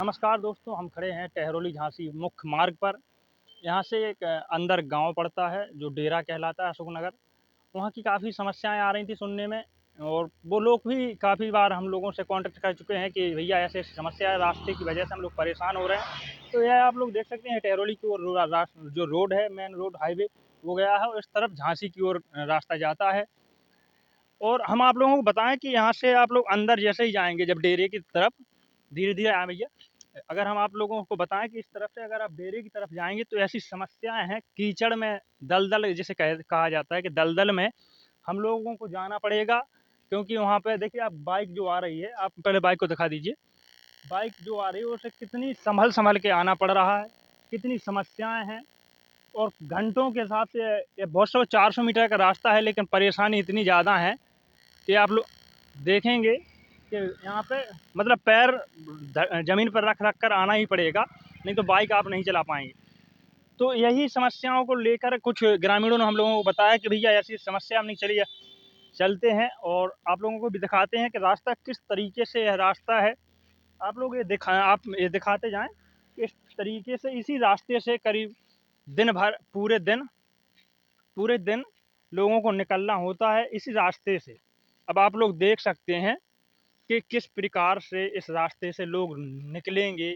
नमस्कार दोस्तों, हम खड़े हैं टहरौली झांसी मुख्य मार्ग पर। यहाँ से एक अंदर गांव पड़ता है जो डेरा कहलाता है अशोकनगर। वहाँ की काफ़ी समस्याएं आ रही थी सुनने में, और वो लोग भी काफ़ी बार हम लोगों से कांटेक्ट कर चुके हैं कि भैया ऐसे समस्या है, रास्ते की वजह से हम लोग परेशान हो रहे हैं। तो यह आप लोग देख सकते हैं टहरौली की ओर जो रोड है, मेन रोड हाईवे वो गया है और इस तरफ झांसी की ओर रास्ता जाता है। और हम आप लोगों को बताएं कि यहाँ से आप लोग अंदर जैसे ही जाएंगे जब डेरे की तरफ, धीरे धीरे आए भैया, अगर हम आप लोगों को बताएं कि इस तरफ से अगर आप डेरे की तरफ जाएंगे तो ऐसी समस्याएं हैं, कीचड़ में दलदल जिसे कहा जाता है कि दलदल में हम लोगों को जाना पड़ेगा। क्योंकि वहाँ पे देखिए, आप बाइक जो आ रही है, आप पहले बाइक को दिखा दीजिए। बाइक जो आ रही है उसे कितनी संभल संभल के आना पड़ रहा है, कितनी समस्याएं हैं। और घंटों के हिसाब से ये बहुत सौ 400 मीटर का रास्ता है, लेकिन परेशानी इतनी ज़्यादा है कि आप लोग देखेंगे कि यहाँ पे मतलब पैर ज़मीन पर रख रख कर आना ही पड़ेगा, नहीं तो बाइक आप नहीं चला पाएंगे। तो यही समस्याओं को लेकर कुछ ग्रामीणों ने हम लोगों को बताया कि भैया ऐसी समस्या हम नहीं, चलिए चलते हैं और आप लोगों को भी दिखाते हैं कि रास्ता किस तरीके से यह रास्ता है। आप ये दिखाते जाएं कि इस तरीके से इसी रास्ते से करीब दिन भर पूरे दिन लोगों को निकलना होता है इसी रास्ते से। अब आप लोग देख सकते हैं कि किस प्रकार से इस रास्ते से लोग निकलेंगे,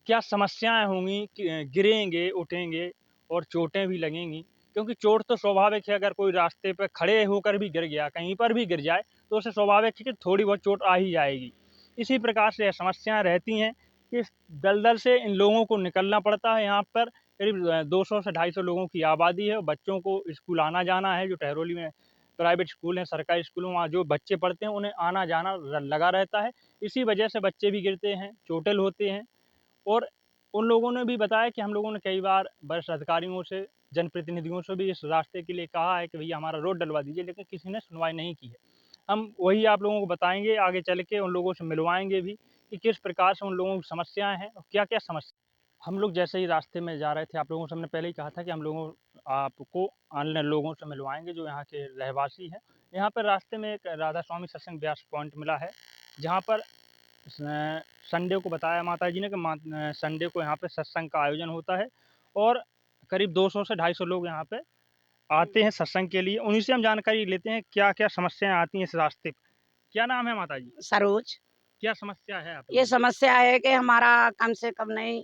क्या समस्याएँ होंगी, कि गिरेंगे, उठेंगे और चोटें भी लगेंगी। क्योंकि चोट तो स्वाभाविक है, अगर कोई रास्ते पे खड़े होकर भी गिर गया, कहीं पर भी गिर जाए, तो उसे स्वाभाविक है कि थोड़ी बहुत चोट आ ही जाएगी। इसी प्रकार से यह समस्याएँ रहती हैं कि इस दलदल से इन लोगों को निकलना पड़ता है। यहाँ पर करीब 200 से 250 लोगों की आबादी है और बच्चों को स्कूल आना-जाना है। जो टहरौली में प्राइवेट स्कूल हैं, सरकारी स्कूल हैं, वहाँ जो बच्चे पढ़ते हैं, उन्हें आना-जाना लगा रहता है। इसी वजह से बच्चे भी गिरते हैं, चोटिल होते हैं। और उन लोगों ने भी बताया कि हम लोगों ने कई बार वरिष्ठ अधिकारियों से, जनप्रतिनिधियों से भी इस रास्ते के लिए कहा है कि भैया हमारा रोड डलवा दीजिए, लेकिन किसी ने सुनवाई नहीं की है। हम वही आप लोगों को बताएँगे, आगे चल के उन लोगों से मिलवाएँगे भी कि किस प्रकार से उन लोगों की समस्याएँ हैं और क्या-क्या समस्या। हम लोग जैसे ही रास्ते में जा रहे थे, आप लोगों से हमने पहले ही कहा था कि आपको अन्य लोगों से मिलवाएँगे जो यहाँ के रहवासी हैं। यहाँ पर रास्ते में एक राधा स्वामी सत्संग ब्यास पॉइंट मिला है, जहाँ पर संडे को बताया माताजी ने कि संडे को यहाँ पे सत्संग का आयोजन होता है और करीब 200 से 250 लोग यहाँ पे आते हैं सत्संग के लिए। उन्हीं से हम जानकारी लेते हैं क्या-क्या समस्याएँ आती हैं इस रास्ते पे। क्या नाम है माताजी? सरोज। क्या समस्या है आप ये लोगों को? समस्या है कि हमारा कम से कम नहीं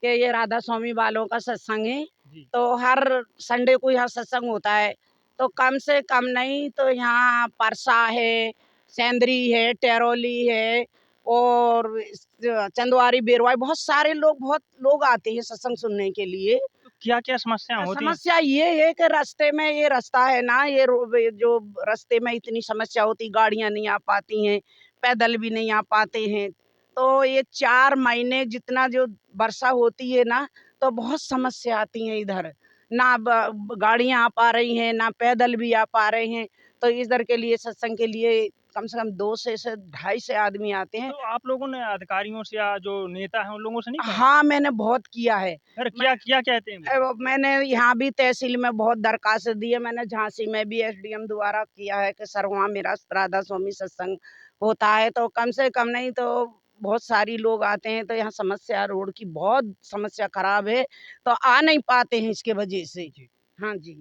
कि ये राधा स्वामी वालों का सत्संग है, जी, तो हर संडे को यहाँ सत्संग होता है। तो कम से कम नहीं तो यहाँ परसा है, सेंदरी है, टेरोली है और चंदवारी बेरवाई, बहुत लोग आते हैं सत्संग सुनने के लिए। तो क्या-क्या समस्याएँ होती हैं? समस्या ये है कि रास्ते में ये रास्ता है ना, ये जो रास्ते में इतनी समस्या होती, गाड़ियां नहीं आ पाती हैं, पैदल भी नहीं आ पाते हैं। तो ये 4 महीने जितना जो वर्षा होती है ना, तो बहुत समस्या आती है इधर। ना गाड़ियां आ पा रही हैं, ना पैदल भी आ पा रहे हैं। तो इधर के लिए सत्संग के लिए कम से कम 2 से 250 आदमी आते हैं। तो आप लोगों ने अधिकारियों से या जो नेता हैं उन लोगों से नहीं कहा? हाँ, मैंने बहुत किया है। फिर मैं क्या कहते हैं वो? मैंने यहाँ भी तहसील में बहुत दरखास्त दी है, मैंने झांसी में भी एसडीएम द्वारा किया है कि सर वहाँ मेरा राधा स्वामी सत्संग होता है, तो कम से कम नहीं तो बहुत सारी लोग आते हैं, तो यहाँ समस्या रोड की बहुत समस्या खराब है, तो आ नहीं पाते हैं इसके वजह से। जी। हाँ जी।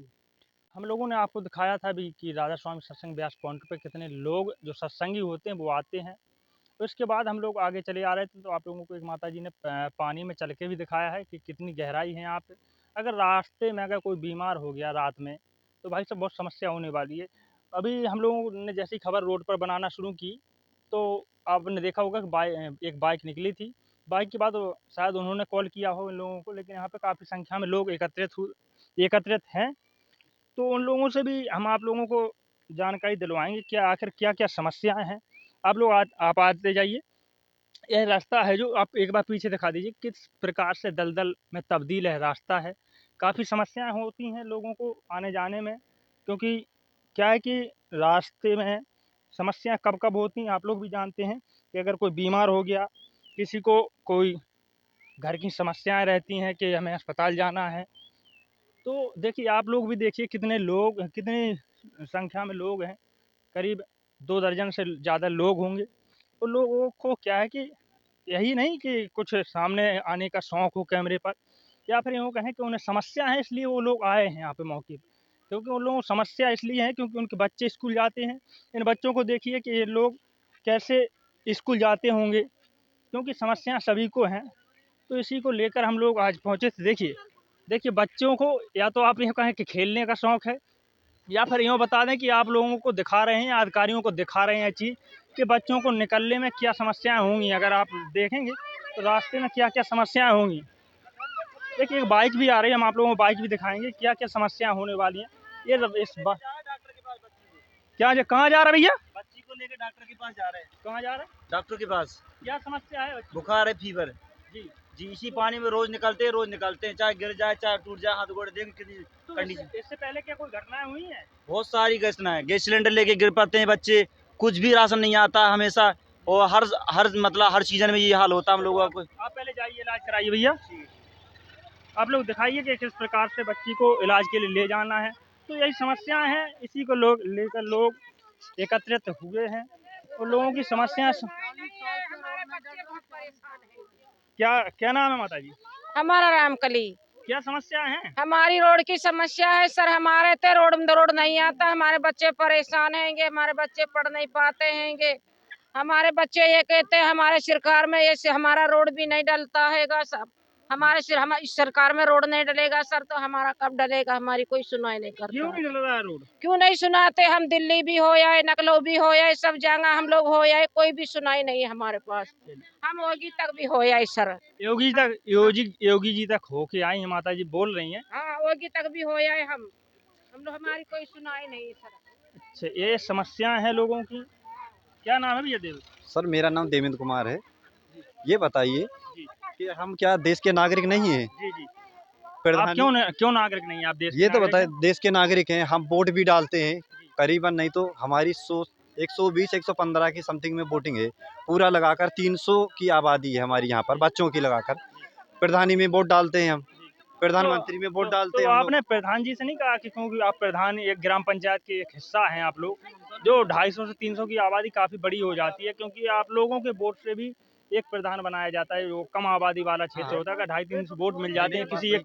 हम लोगों ने आपको दिखाया था भी कि राधा स्वामी सत्संग ब्यास पॉइंट पे कितने लोग जो सत्संगी होते हैं वो आते हैं। तो इसके बाद हम लोग आगे चले आ रहे थे, तो आप लोगों को एक माताजी ने पानी में चल के भी दिखाया है कि कितनी गहराई है यहाँ पे। अगर रास्ते में अगर कोई बीमार हो गया रात में, तो भाई साहब बहुत समस्या होने वाली है। अभी हम लोगों ने जैसी खबर रोड पर बनाना शुरू की, तो आपने देखा होगा कि एक बाइक निकली थी। बाइक के बाद वो शायद उन्होंने कॉल किया हो इन लोगों को, लेकिन यहाँ पे काफ़ी संख्या में लोग एकत्रित हैं। तो उन लोगों से भी हम आप लोगों को जानकारी दिलवाएँगे कि आखिर क्या-क्या समस्याएँ हैं। आप आते जाइए। यह रास्ता है जो आप एक बार पीछे दिखा दीजिए, किस प्रकार से दलदल में तब्दील है रास्ता है। काफ़ी समस्याएँ होती हैं लोगों को आने-जाने में, क्योंकि क्या है कि रास्ते में समस्या कब-कब होती हैं आप लोग भी जानते हैं कि अगर कोई बीमार हो गया, किसी को कोई घर की समस्याएँ रहती हैं कि हमें अस्पताल जाना है। तो देखिए, आप लोग भी देखिए कितनी संख्या में लोग हैं, करीब 2 दर्जन से ज़्यादा लोग होंगे। तो लोगों को क्या है कि यही नहीं कि कुछ सामने आने का शौक हो कैमरे पर, या फिर यूँ कहें कि उन्हें समस्या है इसलिए वो लोग आए हैं यहाँ पे मौके पे। क्योंकि उन लोगों को समस्या इसलिए है क्योंकि उनके बच्चे स्कूल जाते हैं। इन बच्चों को देखिए कि ये लोग कैसे स्कूल जाते होंगे, क्योंकि समस्या सभी को हैं। तो इसी को लेकर हम लोग आज पहुँचे थे। देखिए बच्चों को या तो आप यूँ कहें कि खेलने का शौक है, या फिर यूँ बता दें कि आप लोगों को दिखा रहे हैं, अधिकारियों को दिखा रहे हैं ये चीज़ कि बच्चों को निकलने में क्या समस्याएँ होंगी। अगर आप देखेंगे तो रास्ते में क्या-क्या समस्याएँ होंगी। देखिए एक बाइक भी आ रही है, हम आप लोगों को बाइक भी दिखाएँगे, क्या-क्या समस्याएँ होने वाली हैं। ये रब इस बा क्या ज कहाँ जा रहा है भैया? बच्ची को लेके डॉक्टर के पास जा रहे हैं। कहाँ जा रहे हैं? डॉक्टर के पास। क्या समस्या है बच्ची? बुखार है, फीवर। जी। जी, इसी पानी में रोज निकलते हैं, चाहे गिर जाए, चाहे टूट जाए, हाथ गोड़ देखिए कितनी तो कंडीशन। इससे पहले क्या कोई घटनाएँ हुई हैं? बहुत सारी घटना है। गैस सिलेंडर लेके गिर पड़ते हैं बच्चे, कुछ भी राशन नहीं आता हमेशा, और हर मतलब हर सीजन में ये हाल होता है हम लोगों का। आप पहले जाइए इलाज कराइए भैया। आप लोग दिखाइए कि किस प्रकार से बच्ची को इलाज के लिए ले जाना है। तो यही समस्याएँ हैं, इसी को लोग लेकर लोग एकत्रित हुए हैं और लोगों की समस्याएँ स क्या क्या नाम है माताजी? हमारा रामकली। क्या समस्या है? हमारी रोड की समस्या है सर। हमारे तो रोड नहीं आता, हमारे बच्चे परेशान हैंगे, हमारे बच्चे पढ़ नहीं पाते हैंगे। हमारे बच्चे ये कहते हैं हमारे सरकार में ये हमारा रोड भी नहीं डलता हैगा सब। हम इस सरकार में रोड नहीं डलेगा सर तो हमारा कब डलेगा? हमारी कोई सुनाई नहीं क्यों करता। नहीं चल रहा है रोड? क्यों नहीं सुनाते? हम दिल्ली भी हो जाए, नकलो भी हो जाए, सब जगह हम लोग हो जाए, कोई भी सुनाई नहीं है हमारे पास। हम होगी तक भी हो जाए सर। योगी जी तक होके आई हैं, माताजी बोल रही हैं। हाँ, होगी तक भी हो जाए हम लोग, हमारी कोई सुनाई नहीं है सर। अच्छा, ये समस्याएँ हैं लोगों की। क्या नाम है भैया देव? सर मेरा नाम देवेंद्र कुमार है। ये बताइए जी, कि हम क्या देश के नागरिक नहीं हैं? जी, जी। आप प्रधान क्यों नागरिक नहीं हैं? आप देश के ये तो नागरिक बताएं, हैं? देश के नागरिक हैं, हम वोट भी डालते हैं। करीबन नहीं तो हमारी 120-115 की समथिंग में वोटिंग है। पूरा लगाकर 300 की आबादी है हमारी यहाँ पर, बच्चों की लगाकर। प्रधानी में वोट डालते हैं हम, प्रधानमंत्री में वोट डालते हैं हम लोग। आपने प्रधान जी से नहीं कहा कि क्योंकि आप प्रधान एक ग्राम पंचायत के एक हिस्सा हैं आप लोग, जो 250 से 300 की आबादी काफ़ी बड़ी हो जाती है, क्योंकि आप लोगों के वोट से भी एक प्रधान बनाया जाता है, जो कम आबादी वाला क्षेत्र होता है। अगर 250-300 वोट मिल जाते हैं किसी एक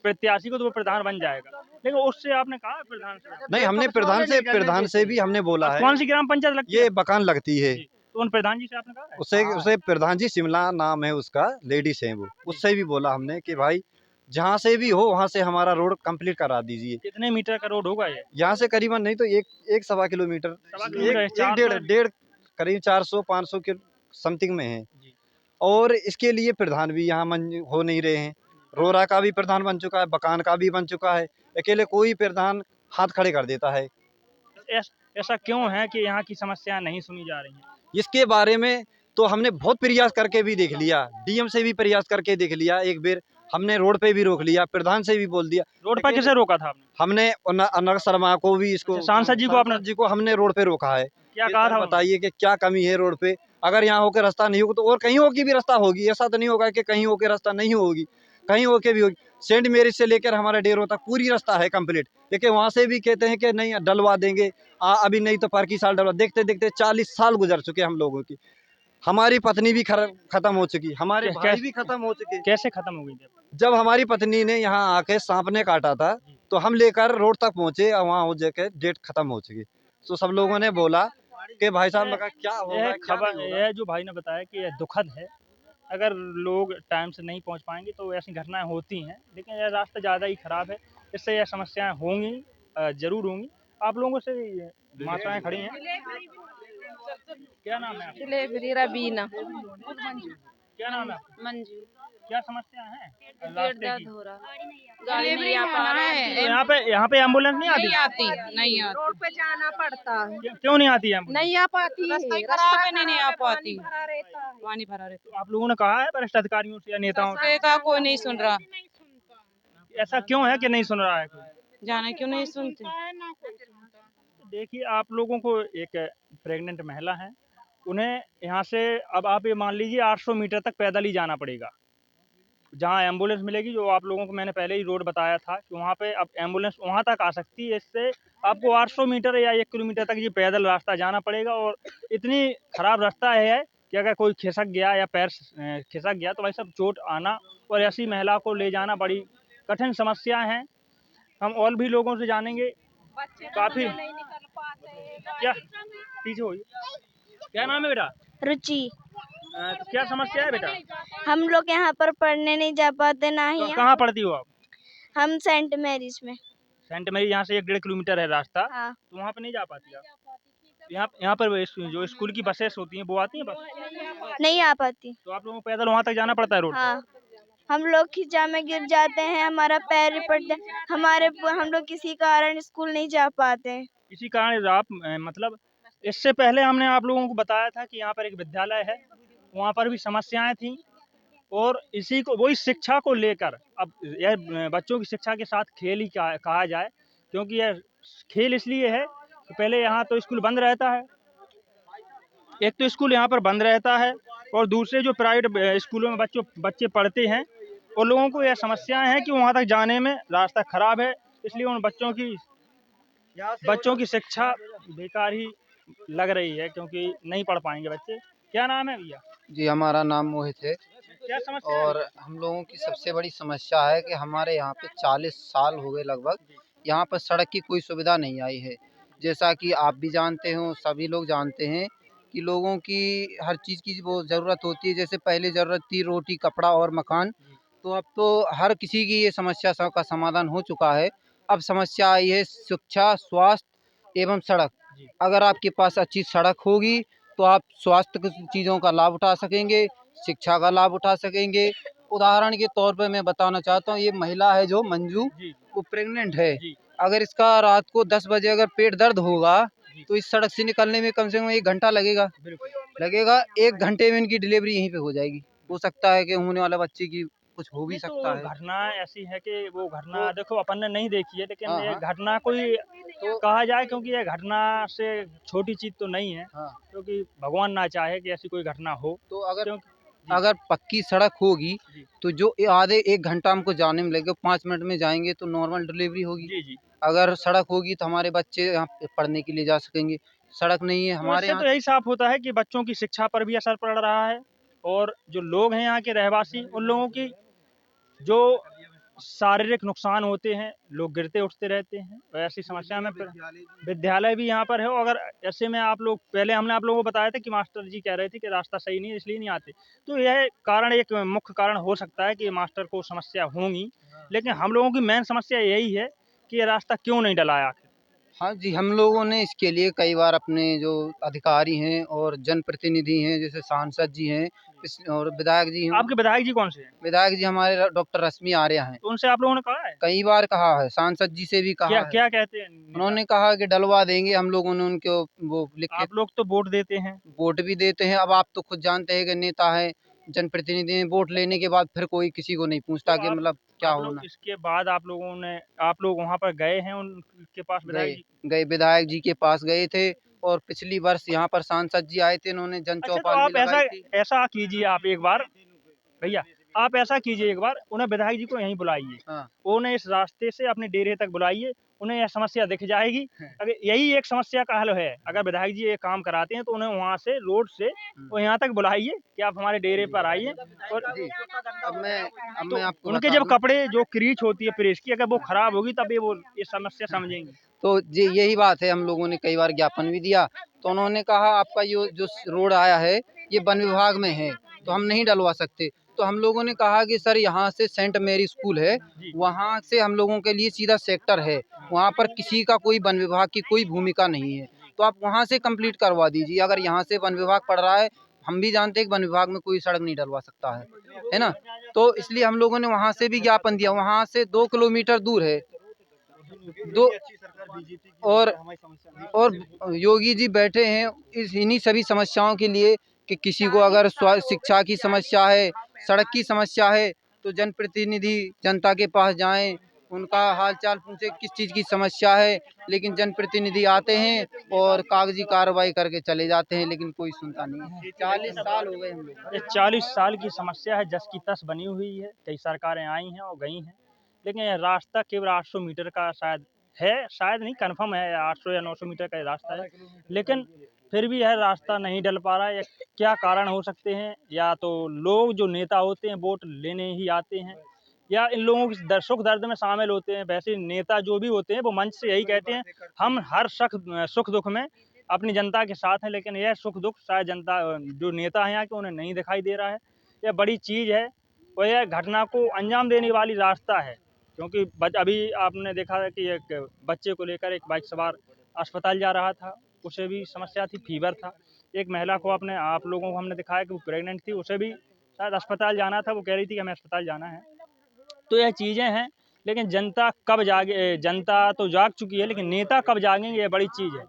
प्रत्याशी को तो वो प्रधान बन जाएगा। लेकिन उससे आपने कहा प्रधान से? नहीं, हमने प्रधान से भी हमने बोला है। कौन सी ग्राम पंचायत लगती है? ये बकान लगती है। जी, तो उन प्रधान जी से आपने कहा है? उससे उसे प्रधान जी, शिमला नाम है उसका, लेडीज है वो। उससे भी बोला हमने कि भाई जहाँ से भी हो वहाँ से हमारा रोड कंप्लीट करा दीजिए। कितने मीटर का रोड होगा ये? यहाँ से करीबन नहीं तो एक सवा किलोमीटर, सवा किलोमीटर है, एक 400 डेढ़ करीब 400-500 के समथिंग में है। जी। और इसके लिए प्रधान भी यहाँ हो नहीं रहे हैं। रोरा का भी प्रधान बन चुका है, बकान का भी बन चुका है, अकेले कोई प्रधान हाथ खड़े कर देता है। ऐसा क्यों है कि यहाँ की समस्या नहीं सुनी जा रही हैं? इसके बारे में तो हमने बहुत प्रयास करके भी देख लिया, डीएम से भी प्रयास करके देख लिया, एक बार हमने रोड पे भी रोक लिया, प्रधान से भी बोल दिया। रोड पर किसे रोका था आपने? हमने अनग शर्मा को भी, इसको अच्छा, सांसद जी को हमने रोड पे रोका है। क्या कि कहा सर था? बताइए कि क्या कमी है रोड पे? अगर यहाँ होकर रास्ता नहीं होगा तो और कहीं होके भी रास्ता होगी। ऐसा तो नहीं होगा कि कहीं होके रास्ता नहीं होगी, कहीं होके भी होगी। सेंट मेरिज से लेकर हमारा डेरों तक पूरी रास्ता है कंप्लीट, लेकिन वहाँ से भी कहते हैं कि नहीं डलवा देंगे, अभी नहीं तो पर की साल डलवा। देखते देखते 40 साल गुजर चुके हम लोगों की। हमारी पत्नी भी खत्म हो चुकी, हमारे भाई भी खत्म हो चुके। कैसे खत्म हो गई थी? जब हमारी पत्नी ने यहाँ आके सांप ने काटा था, तो हम लेकर रोड तक पहुंचे और वहाँ हो जाके डेट खत्म हो चुकी। तो सब लोगों ने बोला कि भाई साहब लगा क्या होगा, यह क्या खबर, नहीं होगा। यह जो भाई ने बताया कि यह दुखद है। अगर लोग टाइम से नहीं पहुंच पाएंगे तो ऐसी घटनाएं होती हैं, लेकिन यह रास्ता ज़्यादा ही खराब है, इससे यह समस्याएं होंगी, ज़रूर होंगी। आप लोगों से ये माताएं खड़ी हैं। क्या नाम है आपका? डिलीवरी रबीना। क्या नाम है आपका? मंजू। क्या समस्या है पेट रास्ते दर्द की? हो रहा, गाड़ी नहीं आ पा रहा है। तो यहाँ पे एम्बुलेंस नहीं आती? नहीं आती। रोड पे जाना पड़ता है, क्यों नहीं आती एम्बुलेंस? नहीं आ पाती है, रास्ता ही रास्ता खराब है, नहीं आ खराब है, पाती। पानी भरा रहता है। पानी भरा रहता तो आप लोगों ने कहा है वरिष्ठ अधिकारियों से या नेताओं से? है, का कोई नहीं सुन रहा। ऐसा क्यों है कि नहीं सुन रहा है कोई? जाने क्यों नहीं सुनते। देखिए आप लोगों को एक प्रेग्नेंट महिला है, उन्हें यहाँ से अब आप ये मान लीजिए 800 मीटर तक पैदल ही जाना पड़ेगा। जहाँ एम्बुलेंस मिलेगी, जो आप लोगों को मैंने पहले ही रोड बताया था कि वहाँ पे अब एम्बुलेंस वहाँ तक आ सकती है, इससे आपको 800 मीटर या 1 किलोमीटर तक ये पैदल रास्ता जाना पड़ेगा और इतनी खराब रास्ता है कि अगर कोई खिसक गया या पैर खिसक गया तो भाई साहब चोट आना और ऐसी महिला को ले जाना बड़ी कठिन समस्या है। हम और भी लोगों से जानेंगे। काफ़ी क्या पीछे होइए। क्या नाम है बेटा? रुचि। तो क्या समस्या है बेटा? हम लोग यहाँ पर पढ़ने नहीं जा पाते ना ही कहाँ पढ़ती हो आप? हम सेंट मैरीज में। सेंट मैरी यहाँ से 1 डेढ़ किलोमीटर है रास्ता, हाँ। तो वहाँ पे नहीं जा पाती आप? यहाँ पर जो स्कूल की बसेस होती हैं वो आती हैं बस? नहीं आ पाती। तो आप लोगों को पैदल वहाँ तक जाना पड़ता है रोड? हाँ, हम लोग खिंचा में गिर जाते हैं, हमारा पैर रिपट हम लोग किसी कारण स्कूल नहीं जा पाते हैं। इसी कारण आप मतलब इससे पहले हमने आप लोगों को बताया था कि यहाँ पर एक विद्यालय है, वहाँ पर भी समस्याएं थी और इसी को वही शिक्षा को लेकर अब यह बच्चों की शिक्षा के साथ खेल ही कहा जाए, क्योंकि यह खेल इसलिए है कि पहले यहाँ तो स्कूल बंद रहता है, एक तो स्कूल यहाँ पर बंद रहता है और दूसरे जो प्राइवेट स्कूलों में बच्चे पढ़ते हैं और लोगों को यह समस्याएं हैं कि वहाँ तक जाने में रास्ता खराब है, इसलिए उन बच्चों की शिक्षा बेकार ही लग रही है क्योंकि नहीं पढ़ पाएंगे बच्चे। क्या नाम है भैया? जी, हमारा नाम मोहित है। क्या समस्या है? और हम लोगों की सबसे बड़ी समस्या है कि हमारे यहाँ पे 40 साल हो गए लगभग, यहाँ पर सड़क की कोई सुविधा नहीं आई है। जैसा कि आप भी जानते हो, सभी लोग जानते हैं कि लोगों की हर चीज़ की वो ज़रूरत होती है। जैसे पहले ज़रूरत थी रोटी, कपड़ा और मकान, तो अब तो हर किसी की ये समस्या का समाधान हो चुका है। अब समस्या आई है शिक्षा, स्वास्थ्य एवं सड़क। अगर आपके पास अच्छी सड़क होगी तो आप स्वास्थ्य की चीज़ों का लाभ उठा सकेंगे, शिक्षा का लाभ उठा सकेंगे। उदाहरण के तौर पे मैं बताना चाहता हूँ, ये महिला है जो मंजू, वो प्रेग्नेंट है। अगर इसका रात को 10 बजे अगर पेट दर्द होगा तो इस सड़क से निकलने में कम से कम 1 घंटा लगेगा। 1 घंटे में इनकी डिलीवरी यहीं पे हो जाएगी। हो सकता है कि होने वाला बच्चे की कुछ हो भी सकता है। घटना ऐसी है कि वो घटना देखो अपन ने नहीं देखी है, लेकिन हाँ, ये हाँ। घटना कोई तो कहा जाए क्योंकि ये घटना से छोटी चीज़ तो नहीं है, हाँ, क्योंकि भगवान ना चाहे कि ऐसी कोई घटना हो। तो अगर जी, अगर पक्की सड़क होगी जी, तो जो आधे 1 घंटा हमको जाने में लगेगा, 5 मिनट में जाएँगे तो नॉर्मल डिलीवरी होगी। जी, जी। अगर सड़क होगी तो हमारे बच्चे यहाँ पे पढ़ने के लिए जा सकेंगे। सड़क नहीं है तो हमारे इससे यहाँ। तो यही साफ होता है कि बच्चों की शिक्षा पर भी असर पड़ रहा है और जो लोग हैं यहाँ के रहवासी, उन लोगों की जो शारीरिक नुकसान होते हैं, लोग गिरते उठते रहते हैं और ऐसी समस्या में फिर विद्यालय भी यहाँ पर है। और अगर ऐसे में आप लोग पहले हमने आप लोगों को बताया था कि मास्टर जी कह रहे थे कि रास्ता सही नहीं है इसलिए नहीं आते, तो यह कारण एक मुख्य कारण हो सकता है कि मास्टर को समस्या होंगी, लेकिन हम लोगों की मेन समस्या यही है कि ये रास्ता क्यों नहीं डला है आखिर? हाँ जी, हम लोगों ने इसके लिए कई बार अपने जो अधिकारी हैं और जनप्रतिनिधि हैं, जैसे सांसद जी हैं और विधायक जी हैं। आपके विधायक जी कौन से हैं? विधायक जी हमारे डॉक्टर रश्मि आर्या हैं। तो उनसे आप लोगों ने कहा है? कई बार कहा है, सांसद जी से भी कहा क्या है। क्या कहते हैं नेता? उन्होंने कहा कि डलवा देंगे, हम लोगों ने उनको वो लिख के आप लोग तो वोट देते हैं। वोट भी देते हैं। अब आप तो खुद जानते हैं कि नेता हैं, जनप्रतिनिधि हैं, वोट लेने के बाद फिर कोई किसी को नहीं पूछता तो कि मतलब क्या आप लोग होना। इसके बाद आप लोग वहाँ पर गए हैं उनके पास गए विधायक जी? गए विधायक जी के पास गए थे और पिछली वर्ष यहाँ पर सांसद जी आए थे, इन्होंने जन अच्छा, तो चौपाल भी आप ऐसा लगाई थी। ऐसा कीजिए आप एक बार भैया, आप ऐसा कीजिए एक बार उन्हें विधायक जी को यहीं बुलाइए। हाँ, उन्हें इस रास्ते से अपने डेरे तक बुलाइए, उन्हें यह समस्या दिख जाएगी। अगर यही एक समस्या का हल है, अगर विधायक जी ये काम कराते हैं तो उन्हें वहाँ से रोड से और यहाँ तक बुलाइए कि आप हमारे डेरे पर आइए और जी। अब मैं तो आपको उनके बता जब दूँ। कपड़े जो क्रीच होती है प्रेस की, अगर वो खराब होगी तब ये समस्या समझेंगे। तो जी यही बात है, हम लोगों ने कई बार ज्ञापन भी दिया, तो उन्होंने कहा आपका ये जो रोड आया है, ये वन विभाग में है, तो हम नहीं डलवा सकते। तो हम लोगों ने कहा कि सर यहाँ से सेंट मैरी स्कूल है, जी। वहाँ से हम लोगों के लिए सीधा सेक्टर है, वहाँ पर किसी का कोई वन विभाग की कोई भूमिका नहीं है, तो आप वहाँ से कंप्लीट करवा दीजिए। अगर यहाँ से वन विभाग पढ़ रहा है, हम भी जानते हैं कि वन विभाग में कोई सड़क नहीं डलवा सकता है ना? तो इसलिए हम लोगों ने वहाँ से भी ज्ञापन दिया, वहाँ से 2 किलोमीटर दूर है। दो और योगी जी बैठे हैं इन्हीं सभी समस्याओं के लिए कि किसी को अगर शिक्षा की समस्या है, सड़क की समस्या है, तो जनप्रतिनिधि जनता के पास जाएं, उनका हालचाल पूछे किस चीज़ की समस्या है। लेकिन जनप्रतिनिधि आते हैं और कागजी कार्रवाई करके चले जाते हैं, लेकिन कोई सुनता नहीं है। 40 साल हो गए हम लोग। ये 40 साल की समस्या है, जस की तस बनी हुई है। कई सरकारें आई हैं और गई हैं, लेकिन ये रास्ता केवल 800 मीटर का शायद नहीं, कन्फर्म है 800 या 900 मीटर का ये रास्ता है। लेकिन फिर भी यह रास्ता नहीं डल पा रहा है। क्या कारण हो सकते हैं? या तो लोग जो नेता होते हैं वोट लेने ही आते हैं, या इन लोगों की सुख दर्द में शामिल होते हैं। वैसे नेता जो भी होते हैं वो मंच से यही कहते हैं, हम हर सुख दुख में अपनी जनता के साथ हैं, लेकिन यह सुख दुख शायद जनता जो नेता हैं यहाँ के उन्हें नहीं दिखाई दे रहा है। यह बड़ी चीज़ है और यह घटना को अंजाम देने वाली रास्ता है, क्योंकि अभी आपने देखा है कि एक बच्चे को लेकर एक बाइक सवार अस्पताल जा रहा था, उसे भी समस्या थी, फीवर था। एक महिला को आप लोगों को हमने दिखाया कि वो प्रेग्नेंट थी, उसे भी शायद अस्पताल जाना था, वो कह रही थी कि हमें अस्पताल जाना है। तो यह चीज़ें हैं, लेकिन जनता कब जागे? जनता तो जाग चुकी है, लेकिन नेता कब जागेंगे, ये बड़ी चीज़ है।